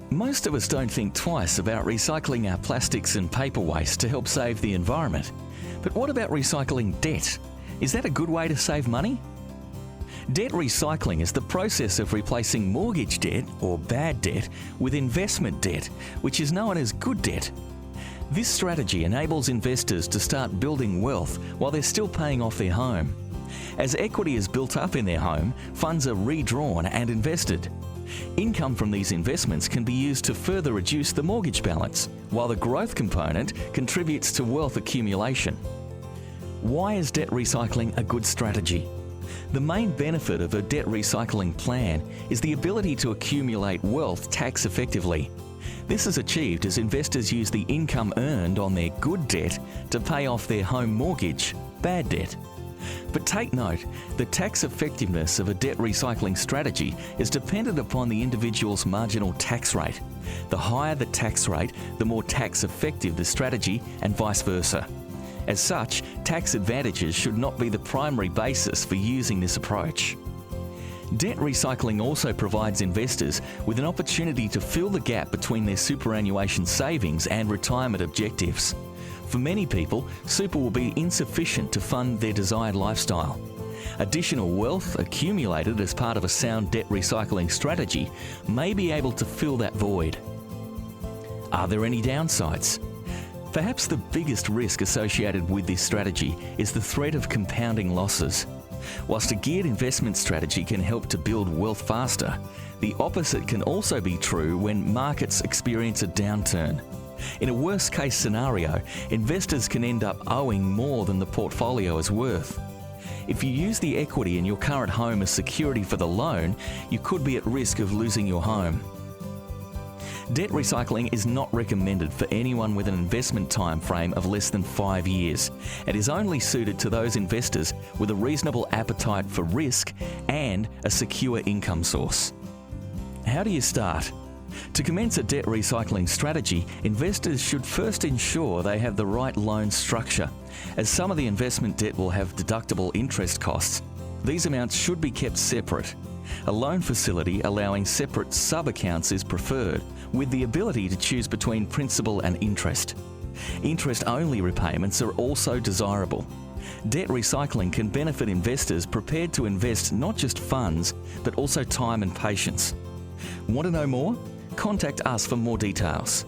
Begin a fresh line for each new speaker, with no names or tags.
Most of us don't think twice about recycling our plastics and paper waste to help save the environment. But what about recycling debt? Is that a good way to save money? Debt recycling is the process of replacing mortgage debt, or bad debt, with investment debt, which is known as good debt. This strategy enables investors to start building wealth while they're still paying off their home. As equity is built up in their home, funds are redrawn and invested. Income from these investments can be used to further reduce the mortgage balance, while the growth component contributes to wealth accumulation. Why is debt recycling a good strategy? The main benefit of a debt recycling plan is the ability to accumulate wealth tax effectively. This is achieved as investors use the income earned on their good debt to pay off their home mortgage, bad debt. But take note, the tax effectiveness of a debt recycling strategy is dependent upon the individual's marginal tax rate. The higher the tax rate, the more tax effective the strategy, and vice versa. As such, tax advantages should not be the primary basis for using this approach. Debt recycling also provides investors with an opportunity to fill the gap between their superannuation savings and retirement objectives. For many people, super will be insufficient to fund their desired lifestyle. Additional wealth accumulated as part of a sound debt recycling strategy may be able to fill that void. Are there any downsides? Perhaps the biggest risk associated with this strategy is the threat of compounding losses. Whilst a geared investment strategy can help to build wealth faster, the opposite can also be true when markets experience a downturn. In a worst-case scenario, investors can end up owing more than the portfolio is worth. If you use the equity in your current home as security for the loan, you could be at risk of losing your home. Debt recycling is not recommended for anyone with an investment time frame of less than 5 years and is only suited to those investors with a reasonable appetite for risk and a secure income source. How do you start? To commence a debt recycling strategy, investors should first ensure they have the right loan structure. As some of the investment debt will have deductible interest costs, these amounts should be kept separate. A loan facility allowing separate sub-accounts is preferred, with the ability to choose between principal and interest. Interest-only repayments are also desirable. Debt recycling can benefit investors prepared to invest not just funds, but also time and patience. Want to know more? Contact us for more details.